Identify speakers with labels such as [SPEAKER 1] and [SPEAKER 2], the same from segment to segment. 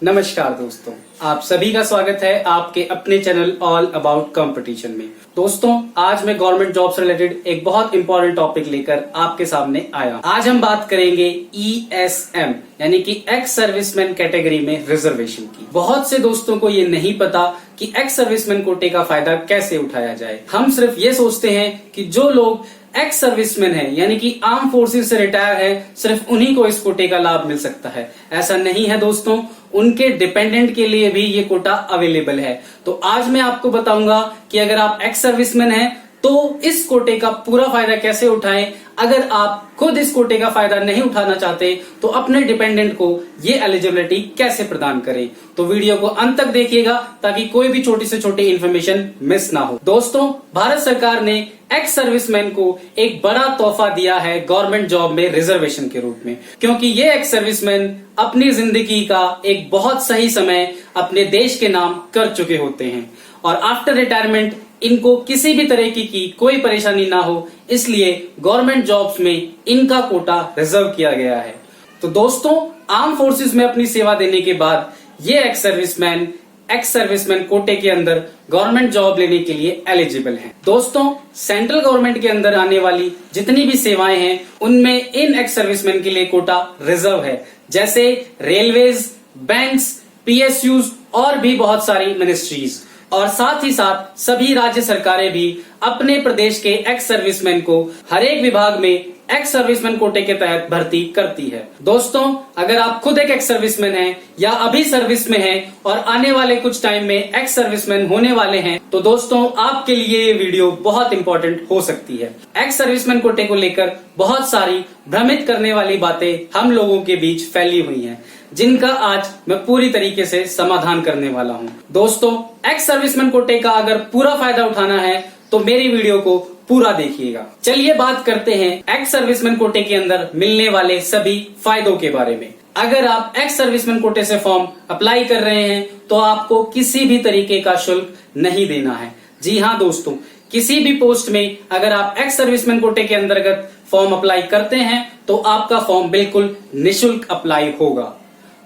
[SPEAKER 1] नमस्कार दोस्तों, आप सभी का स्वागत है आपके अपने चैनल ऑल अबाउट कंपटीशन में। दोस्तों, आज मैं गवर्नमेंट जॉब से रिलेटेड एक बहुत इंपॉर्टेंट टॉपिक लेकर आपके सामने आया। आज हम बात करेंगे ESM यानी कि एक्स सर्विसमैन कैटेगरी में रिजर्वेशन की। बहुत से दोस्तों को ये नहीं पता कि एक्स सर्विसमैन कोटे का फायदा कैसे उठाया जाए। हम सिर्फ ये सोचते हैं कि जो लोग एक्स सर्विसमैन है यानी कि आर्म फोर्सेस से रिटायर है, सिर्फ उन्हीं को इस कोटे का लाभ मिल सकता है। ऐसा नहीं है दोस्तों, उनके डिपेंडेंट के लिए भी ये कोटा अवेलेबल है। तो आज मैं आपको बताऊंगा कि अगर आप एक्स सर्विसमैन हैं तो इस कोटे का पूरा फायदा कैसे उठाएं। अगर आप खुद इस कोटे का फायदा नहीं उठाना चाहते तो अपने डिपेंडेंट को ये एलिजिबिलिटी कैसे प्रदान करें। तो वीडियो को अंत तक देखिएगा ताकि कोई भी छोटी से छोटी इन्फॉर्मेशन मिस ना हो। दोस्तों, भारत सरकार ने एक्स सर्विसमैन को एक बड़ा तोहफा दिया है गवर्नमेंट जॉब में रिजर्वेशन के रूप में, क्योंकि ये एक्स सर्विसमैन अपनी जिंदगी का एक बहुत सही समय अपने देश के नाम कर चुके होते हैं और आफ्टर रिटायरमेंट इनको किसी भी तरीके की कोई परेशानी ना हो, इसलिए गवर्नमेंट जॉब्स में इनका कोटा रिजर्व किया गया है। तो दोस्तों, आर्म फोर्सेस में अपनी सेवा देने के बाद ये एक्स सर्विसमैन कोटे के अंदर गवर्नमेंट जॉब लेने के लिए एलिजिबल हैं। दोस्तों, सेंट्रल गवर्नमेंट के अंदर आने वाली जितनी भी सेवाएं हैं उनमें इन एक्स सर्विसमैन के लिए कोटा रिजर्व है, जैसे रेलवेज, बैंक्स, PSUs और भी बहुत सारी मिनिस्ट्रीज। और साथ ही साथ सभी राज्य सरकारें भी अपने प्रदेश के एक्स सर्विसमैन को हर एक विभाग में एक्स सर्विसमैन कोटे के तहत भर्ती करती है। दोस्तों, अगर आप खुद एक एक्स सर्विसमैन हैं या अभी सर्विस में हैं और आने वाले कुछ टाइम में एक्स सर्विसमैन होने वाले हैं तो दोस्तों आपके लिए ये वीडियो बहुत इंपॉर्टेंट हो सकती है। एक्स सर्विसमैन कोटे को लेकर बहुत सारी भ्रमित करने वाली बातें हम लोगों के बीच फैली हुई हैं, जिनका आज मैं पूरी तरीके से समाधान करने वाला हूं। दोस्तों, एक्स सर्विसमैन कोटे का अगर पूरा फायदा उठाना है तो मेरी वीडियो को पूरा देखिएगा। चलिए बात करते हैं एक्स सर्विसमैन कोटे के अंदर मिलने वाले सभी फायदों के बारे में। अगर आप एक्स सर्विसमैन कोटे से फॉर्म अप्लाई कर रहे हैं तो आपको किसी भी तरीके का शुल्क नहीं देना है। जी हाँ दोस्तों, किसी भी पोस्ट में अगर आप एक्स सर्विसमैन कोटे के अंतर्गत फॉर्म अप्लाई करते हैं तो आपका फॉर्म बिल्कुल निःशुल्क अप्लाई होगा।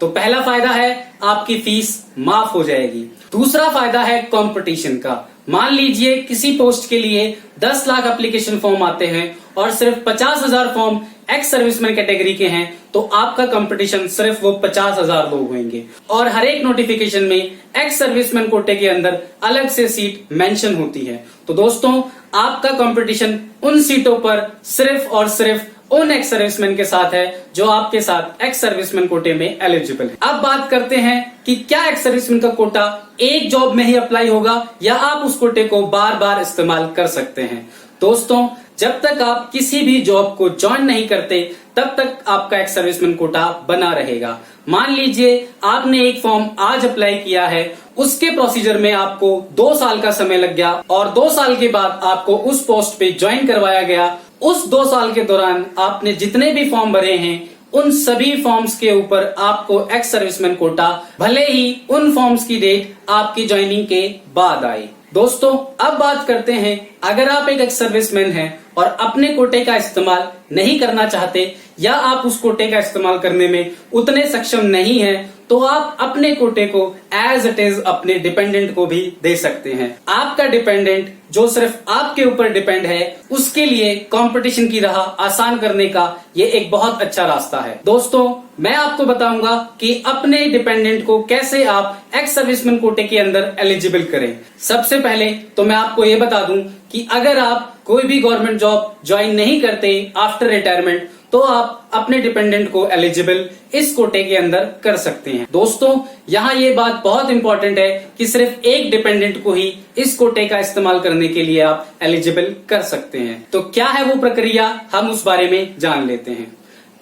[SPEAKER 1] तो पहला फायदा है आपकी फीस माफ हो जाएगी। दूसरा फायदा है कंपटीशन का। मान लीजिए किसी पोस्ट के लिए 10 लाख एप्लीकेशन फॉर्म आते हैं और सिर्फ 50,000 फॉर्म एक्स सर्विसमैन कैटेगरी के हैं तो आपका कंपटीशन सिर्फ वो 50,000 लोग होंगे और हर एक नोटिफिकेशन में एक्स सर्विसमैन कोटे के अंदर अलग से सीट मेंशन होती है। तो दोस्तों, आपका कंपटीशन उन सीटों पर सिर्फ और सिर्फ उन एक्स सर्विसमैन के साथ है जो आपके साथ एक्स सर्विसमैन कोटे में एलिजिबल है। अब बात करते हैं कि क्या एक्स सर्विसमैन का कोटा एक जॉब में ही अप्लाई होगा या आप उस कोटे को बार बार इस्तेमाल कर सकते हैं। दोस्तों, जब तक आप किसी भी जॉब को ज्वाइन नहीं करते तब तक आपका एक्स सर्विसमैन कोटा बना रहेगा। मान लीजिए आपने एक फॉर्म आज अप्लाई किया है, उसके प्रोसीजर में आपको 2 साल का समय लग गया और 2 साल के बाद आपको उस पोस्ट पे ज्वाइन करवाया गया। उस 2 साल के दौरान आपने जितने भी फॉर्म भरे हैं उन सभी फॉर्म्स के ऊपर आपको एक्स सर्विसमैन कोटा, भले ही उन फॉर्म्स की डेट आपकी ज्वाइनिंग के बाद आई। दोस्तों, अब बात करते हैं अगर आप एक एक्स सर्विसमैन हैं और अपने कोटे का इस्तेमाल नहीं करना चाहते या आप उस कोटे का इस्तेमाल करने में उतने सक्षम नहीं हैं तो आप अपने कोटे को एज इट इज अपने डिपेंडेंट को भी दे सकते हैं। आपका डिपेंडेंट जो सिर्फ आपके ऊपर डिपेंड है उसके लिए कंपटीशन की राह आसान करने का ये एक बहुत अच्छा रास्ता है। दोस्तों, मैं आपको बताऊंगा कि अपने डिपेंडेंट को कैसे आप एक्स सर्विसमैन कोटे के अंदर एलिजिबल करें। सबसे पहले तो मैं आपको ये बता दूं कि अगर आप कोई भी गवर्नमेंट जॉब ज्वाइन नहीं करते आफ्टर रिटायरमेंट तो आप अपने डिपेंडेंट को एलिजिबल इस कोटे के अंदर कर सकते हैं। दोस्तों, यहाँ ये बात बहुत इंपॉर्टेंट है कि सिर्फ एक डिपेंडेंट को ही इस कोटे का इस्तेमाल करने के लिए आप एलिजिबल कर सकते हैं। तो क्या है वो प्रक्रिया, हम उस बारे में जान लेते हैं।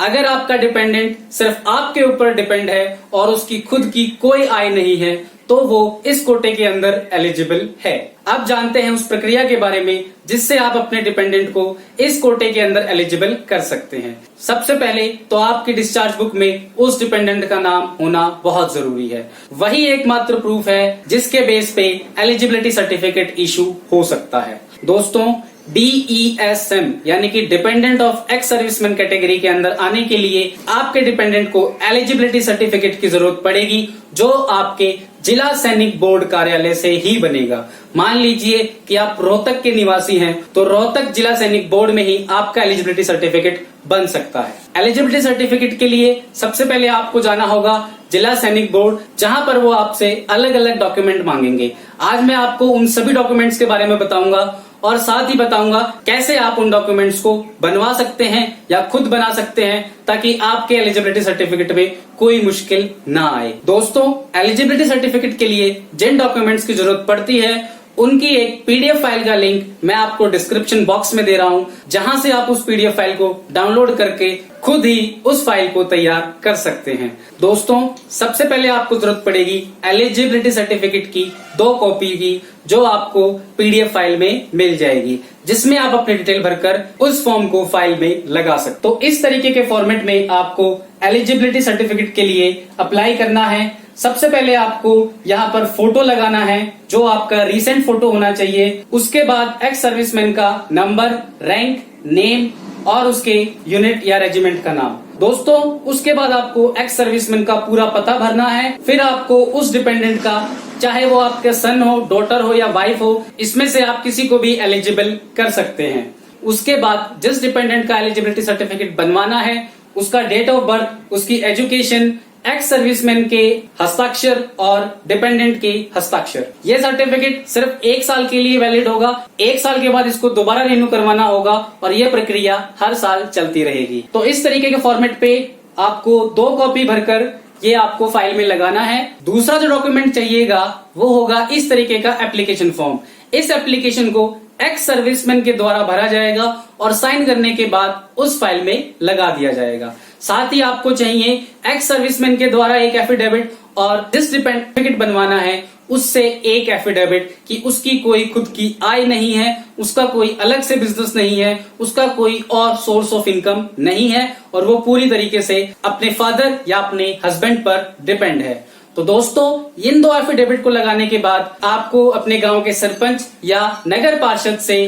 [SPEAKER 1] अगर आपका डिपेंडेंट सिर्फ आपके ऊपर डिपेंड है और उसकी खुद की कोई आय नहीं है तो वो इस कोटे के अंदर एलिजिबल है। अब जानते हैं उस प्रक्रिया के बारे में जिससे आप अपने डिपेंडेंट को इस कोटे के अंदर एलिजिबल कर सकते हैं। सबसे पहले तो आपकी डिस्चार्ज बुक में उस डिपेंडेंट का नाम होना बहुत जरूरी है। वही एकमात्र प्रूफ है जिसके बेस पे एलिजिबिलिटी सर्टिफिकेट इशू हो सकता है। दोस्तों, DESM यानी कि dependent of ex serviceman category के अंदर आने के लिए आपके डिपेंडेंट को एलिजिबिलिटी सर्टिफिकेट की जरूरत पड़ेगी, जो आपके जिला सैनिक बोर्ड कार्यालय से ही बनेगा। मान लीजिए कि आप रोहतक के निवासी हैं, तो रोहतक जिला सैनिक बोर्ड में ही आपका एलिजिबिलिटी सर्टिफिकेट बन सकता है। एलिजिबिलिटी सर्टिफिकेट के लिए सबसे पहले आपको जाना होगा जिला सैनिक बोर्ड, जहां पर वो आपसे अलग अलग डॉक्यूमेंट मांगेंगे। आज मैं आपको उन सभी डॉक्यूमेंट्स के बारे में बताऊंगा और साथ ही बताऊंगा कैसे आप उन डॉक्यूमेंट्स को बनवा सकते हैं या खुद बना सकते हैं, ताकि आपके एलिजिबिलिटी सर्टिफिकेट में कोई मुश्किल ना आए। दोस्तों, एलिजिबिलिटी सर्टिफिकेट के लिए जिन डॉक्यूमेंट्स की जरूरत पड़ती है उनकी एक पीडीएफ फाइल का लिंक मैं आपको डिस्क्रिप्शन बॉक्स में दे रहा हूं, जहां से आप उस पीडीएफ फाइल को डाउनलोड करके खुद ही उस फाइल को तैयार कर सकते हैं। दोस्तों, सबसे पहले आपको जरूरत पड़ेगी एलिजिबिलिटी सर्टिफिकेट की 2 कॉपी की, जो आपको पीडीएफ फाइल में मिल जाएगी, जिसमें आप अपनी डिटेल भरकर उस फॉर्म को फाइल में लगा सकते। तो इस तरीके के फॉर्मेट में आपको एलिजिबिलिटी सर्टिफिकेट के लिए अप्लाई करना है। सबसे पहले आपको यहाँ पर फोटो लगाना है, जो आपका रीसेंट फोटो होना चाहिए। उसके बाद एक्स सर्विसमैन का नंबर, रैंक, नेम और उसके यूनिट या रेजिमेंट का नाम। दोस्तों, उसके बाद आपको एक्स सर्विसमैन का पूरा पता भरना है। फिर आपको उस डिपेंडेंट का, चाहे वो आपके सन हो, डॉटर हो या वाइफ हो, इसमें से आप किसी को भी एलिजिबल कर सकते हैं। उसके बाद जिस डिपेंडेंट का एलिजिबिलिटी सर्टिफिकेट बनवाना है, उसका डेट ऑफ बर्थ, उसकी एजुकेशन, एक्स सर्विसमैन के हस्ताक्षर और डिपेंडेंट के हस्ताक्षर। ये सर्टिफिकेट सिर्फ 1 साल के लिए वैलिड होगा। 1 साल के बाद इसको दोबारा रिन्यू करवाना होगा और ये प्रक्रिया हर साल चलती रहेगी। तो इस तरीके के फॉर्मेट पे आपको 2 कॉपी भरकर ये आपको फाइल में लगाना है। दूसरा जो डॉक्यूमेंट चाहिएगा वो होगा इस तरीके का एप्लीकेशन फॉर्म। इस एप्लीकेशन को एक्स सर्विसमैन के द्वारा भरा जाएगा और साइन करने के बाद उस फाइल में लगा दिया जाएगा। साथ ही आपको चाहिए एक्स सर्विसमैन के द्वारा एक एफिडेविट और जिस डिपेंडेंट बनवाना है उससे एक एफिडेविट कि उसकी कोई खुद की आय नहीं है, उसका कोई अलग से बिजनेस नहीं है, उसका कोई और सोर्स ऑफ इनकम नहीं है और वो पूरी तरीके से अपने फादर या अपने हस्बैंड पर डिपेंड है। तो दोस्तों, इन 2 एफिडेविट को लगाने के बाद आपको अपने गांव के सरपंच या नगर पार्षद से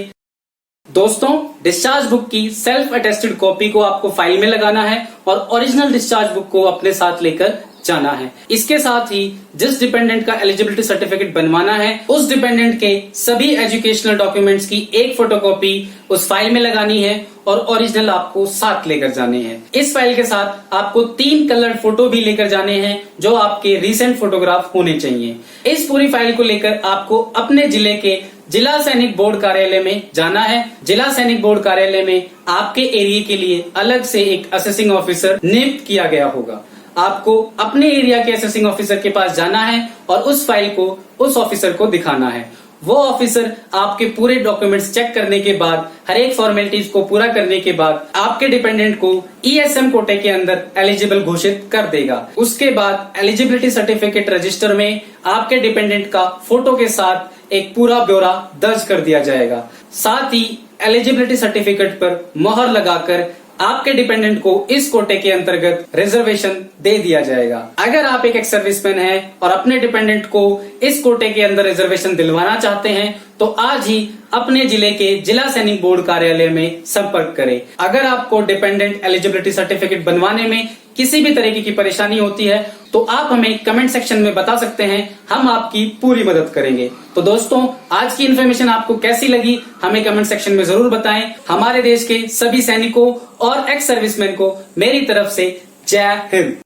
[SPEAKER 1] दोस्तों डिस्चार्ज बुक की सेल्फ अटेस्टेड कॉपी को आपको फाइल में लगाना है और ओरिजिनल डिस्चार्ज बुक को अपने साथ लेकर जाना है। इसके साथ ही जिस डिपेंडेंट का एलिजिबिलिटी सर्टिफिकेट बनवाना है, उस डिपेंडेंट के सभी एजुकेशनल डॉक्यूमेंट्स की एक फोटोकॉपी उस फाइल में लगानी है और ओरिजिनल आपको साथ लेकर जाने हैं। इस फाइल के साथ आपको 3 कलर्ड फोटो भी लेकर जाने हैं, जो आपके रीसेंट फोटोग्राफ होने चाहिए। इस पूरी फाइल को लेकर आपको अपने जिले के जिला सैनिक बोर्ड कार्यालय में जाना है। जिला सैनिक बोर्ड कार्यालय में आपके एरिया के लिए अलग से एक असेसिंग ऑफिसर नियुक्त किया गया होगा। आपको अपने एरिया के असेसिंग ऑफिसर के पास जाना है और उस फाइल को उस ऑफिसर को दिखाना है। वो ऑफिसर आपके पूरे डॉक्यूमेंट्स चेक करने के बाद, हर एक फॉर्मेलिटीज को पूरा करने के बाद आपके डिपेंडेंट को ESM कोटे के अंदर एलिजिबल घोषित कर देगा। उसके बाद एलिजिबिलिटी सर्टिफिकेट रजिस्टर में आपके डिपेंडेंट का फोटो के साथ एक पूरा ब्यौरा दर्ज कर दिया जाएगा। साथ ही एलिजिबिलिटी सर्टिफिकेट पर मोहर लगाकर आपके डिपेंडेंट को इस कोटे के अंतर्गत रिजर्वेशन दे दिया जाएगा। अगर आप एक एक्स सर्विसमैन हैं और अपने डिपेंडेंट को इस कोटे के अंदर रिजर्वेशन दिलवाना चाहते हैं, तो आज ही अपने जिले के जिला सैनिक बोर्ड कार्यालय में संपर्क करें। अगर आपको डिपेंडेंट एलिजिबिलिटी सर्टिफिकेट बनवाने में किसी भी तरीके की परेशानी होती है, तो आप हमें कमेंट सेक्शन में बता सकते हैं, हम आपकी पूरी मदद करेंगे। तो दोस्तों, आज की इन्फॉर्मेशन आपको कैसी लगी हमें कमेंट सेक्शन में जरूर बताएं। हमारे देश के सभी सैनिकों और एक्स सर्विसमैन को मेरी तरफ से जय हिंद।